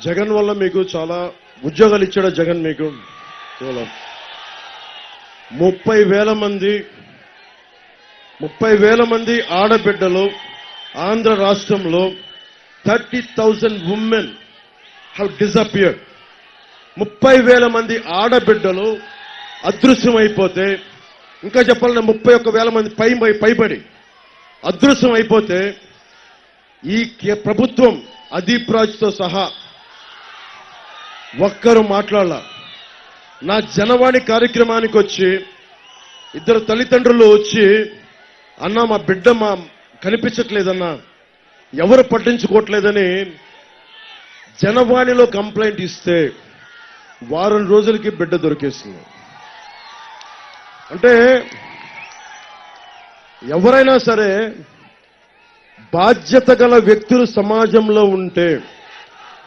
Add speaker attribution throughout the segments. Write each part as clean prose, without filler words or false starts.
Speaker 1: జగన్ వల్ల మీకు చాలా ఉద్యోగాలు ఇచ్చాడు జగన్ మీకు. 30,000 మంది ఆడబిడ్డలు ఆంధ్ర రాష్ట్రంలో 30,000 women have disappeared. 30,000 మంది ఆడబిడ్డలు అదృశ్యం అయిపోతే, ఇంకా చెప్పాలంటే 31,000 మంది పైబడి అదృశ్యం అయిపోతే ఈ ప్రభుత్వం అదీప్ రాజ్తో సహా ఒక్కరు మాట్లాడాల. నా జనవాణి కార్యక్రమానికి వచ్చి ఇద్దరు తల్లిదండ్రులు వచ్చి, అన్నా మా బిడ్డ కనిపించట్లేదన్నా, ఎవరు పట్టించుకోవట్లేదని జనవాణిలో కంప్లైంట్ ఇస్తే వారం రోజులకి బిడ్డ దొరికేస్తుంది. అంటే ఎవరైనా సరే బాధ్యత గల వ్యక్తులు సమాజంలో ఉంటే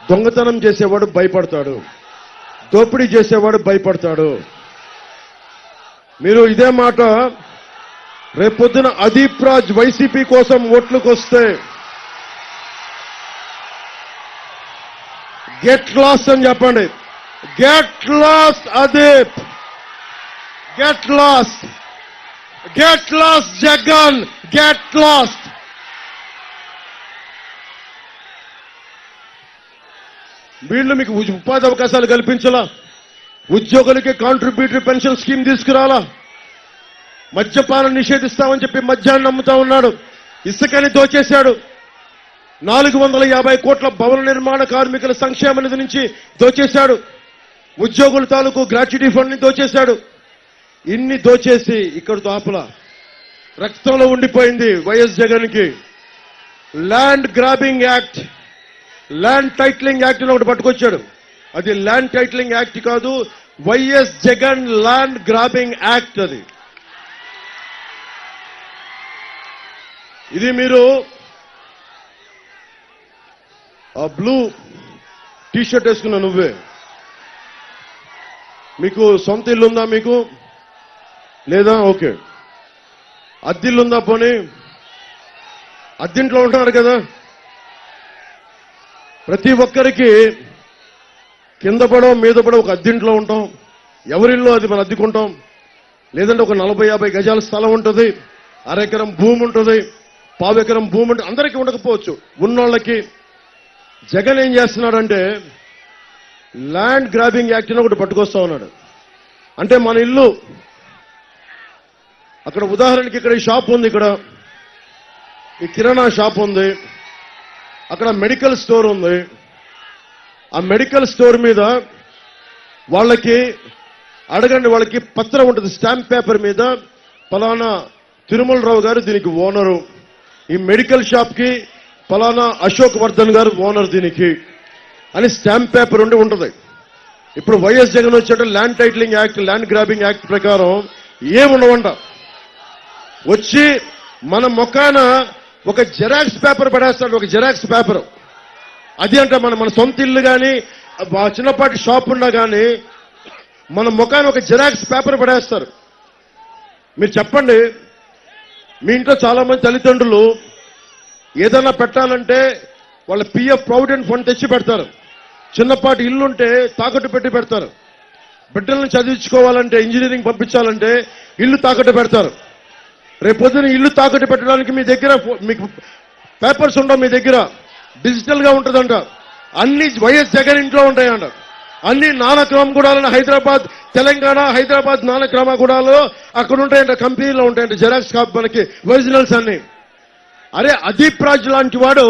Speaker 1: దొంగతనం చేసేవాడు భయపడతాడు, దోపిడీ చేసేవాడు భయపడతాడు. మీరు ఇదే మాట రేపొద్దున అదీప్ రాజ్ వైసీపీ కోసం ఓట్లకు వస్తే గెట్ లాస్ట్ అని చెప్పండి. Get lost Adeep, get lost, get lost Jagan, get lost. వీళ్ళు మీకు ఉపాధి అవకాశాలు కల్పించాలా, ఉద్యోగులకి కాంట్రిబ్యూటరీ పెన్షన్ స్కీమ్ తీసుకురాలా, మద్యపానం నిషేధిస్తామని చెప్పి మద్యాన్ని అమ్ముతా ఉన్నాడు, ఇసుకని దోచేశాడు, 450 కోట్ల భవన నిర్మాణ కార్మికుల సంక్షేమ నిధి నుంచి దోచేశాడు, ఉద్యోగుల తాలూకు గ్రాట్యుటీ ఫండ్ ని దోచేశాడు. ఇన్ని దోచేసి ఇక్కడితో ఆపలా, రక్తంలో ఉండిపోయింది వైఎస్ జగన్ కి. Land grabbing act, land titling act ఒకటి పట్టుకొచ్చాడు. అది ల్యాండ్ టైటిలింగ్ యాక్ట్ కాదు, YS Jagan land grabbing act. అది ఇది మీరు ఆ బ్లూ టీషర్ట్ వేసుకున్నా నువ్వే, మీకు సొంత ఇల్లు ఉందా? మీకు లేదా? ఓకే. అద్దిల్లుందా? పోనీ అద్దింట్లో ఉంటున్నారు కదా. ప్రతి ఒక్కరికి కింద పడవ మీద పడవ ఒక అద్దింట్లో ఉంటాం. ఎవరిల్లో అది మనం అద్దుకుంటాం. లేదంటే ఒక 40-50 గజాల స్థలం ఉంటుంది, అరెకరం భూమి ఉంటుంది, పావెకరం భూమి ఉంటుంది. అందరికీ ఉండకపోవచ్చు, ఉన్నోళ్ళకి. జగన్ ఏం చేస్తున్నాడంటే ల్యాండ్ గ్రాబింగ్ యాక్ట్ అని ఒకటి పట్టుకొస్తా ఉన్నాడు. అంటే మన ఇల్లు అక్కడ, ఉదాహరణకి ఇక్కడ ఈ షాప్ ఉంది, ఇక్కడ ఈ కిరాణా షాప్ ఉంది, అక్కడ మెడికల్ స్టోర్ ఉంది. ఆ మెడికల్ స్టోర్ మీద వాళ్ళకి అడగండి, వాళ్ళకి పత్రం ఉంటుంది, స్టాంప్ పేపర్ మీద ఫలానా తిరుమలరావు గారు దీనికి ఓనరు, ఈ మెడికల్ షాప్ కి ఫలానా అశోక్ వర్ధన్ గారు ఓనర్ దీనికి అని స్టాంప్ పేపర్ ఉండి ఉంటుంది. ఇప్పుడు వైఎస్ జగన్ వచ్చేట land titling act, land grabbing act ప్రకారం ఏముండవంట. వచ్చి మన మొక్కాన ఒక జెరాక్స్ పేపర్ పడేస్తాడు, ఒక జెరాక్స్ పేపర్. అది అంటే మన సొంత ఇల్లు కానీ చిన్నపాటి షాప్ ఉన్నా కానీ మన ముఖాన్ని ఒక జెరాక్స్ పేపర్ పడేస్తారు. మీరు చెప్పండి, మీ ఇంట్లో చాలా మంది తల్లిదండ్రులు ఏదైనా పెట్టాలంటే వాళ్ళ పిఎఫ్ ప్రావిడెంట్ ఫండ్ తెచ్చి పెడతారు. చిన్నపాటి ఇల్లుంటే తాకట్టు పెట్టి పెడతారు. బిడ్డలను చదివించుకోవాలంటే, ఇంజనీరింగ్ పంపించాలంటే ఇల్లు తాకట్టు పెడతారు. రేపొద్దున ఇల్లు తాకట్టు పెట్టడానికి మీ దగ్గర మీకు పేపర్స్ ఉండవు, మీ దగ్గర డిజిటల్ గా ఉంటుందంట. అన్ని వైఎస్ జగన్ ఇంట్లో ఉంటాయంట. అన్ని నానక్రమగూడాలని హైదరాబాద్, తెలంగాణ, హైదరాబాద్ నానక్రమగూడాలో అక్కడ ఉంటాయంట, కంపెనీలో ఉంటాయంట జెరాక్స్ కాపీ మనకి ఒరిజినల్స్ అన్ని. అరే అదీప్ రాజ్ లాంటి వాడు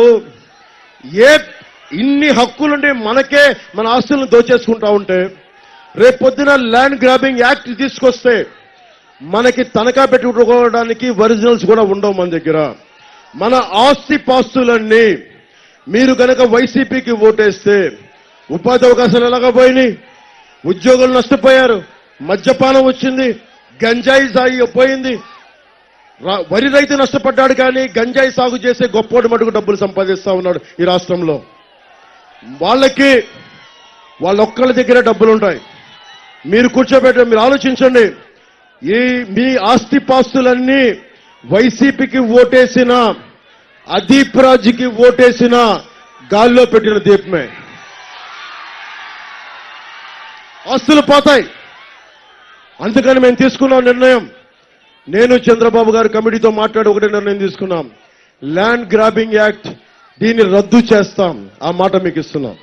Speaker 1: ఇన్ని హక్కులుండి మనకే మన ఆస్తులను దోచేసుకుంటా ఉంటే, రేపొద్దున ల్యాండ్ గ్రాబింగ్ యాక్ట్ తీసుకొస్తే మనకి తనఖా పెట్టుకోవడానికి ఒరిజినల్స్ కూడా ఉండవు మన దగ్గర. మన ఆస్తి పాస్తులన్నీ మీరు కనుక వైసీపీకి ఓటేస్తే ఉపాధి అవకాశాలు ఎలాగా పోయినాయి, ఉద్యోగులు నష్టపోయారు, మద్యపానం వచ్చింది, గంజాయి సాగు పోయింది. వరి రైతు నష్టపడ్డాడు, కానీ గంజాయి సాగు చేసే గొప్పోటి మటుకు డబ్బులు సంపాదిస్తా ఉన్నాడు ఈ రాష్ట్రంలో. వాళ్ళొక్కళ్ళ దగ్గర డబ్బులుంటాయి. మీరు కూర్చోబెట్ట, మీరు ఆలోచించండి. మీ ఆస్తి పాస్తులన్నీ వైసీపీకి ఓటేసిన, అదీప్ రాజ్కి ఓటేసిన గాల్లో పెట్టిన దీపమే. ఆస్తులు పోతాయి. అందుకని మేము తీసుకున్నాం నిర్ణయం. నేను చంద్రబాబు గారి కమిటీతో మాట్లాడి ఒకటే నిర్ణయం తీసుకున్నాం. ల్యాండ్ గ్రాబింగ్ యాక్ట్ దీన్ని రద్దు చేస్తాం. ఆ మాట మీకు ఇస్తున్నాం.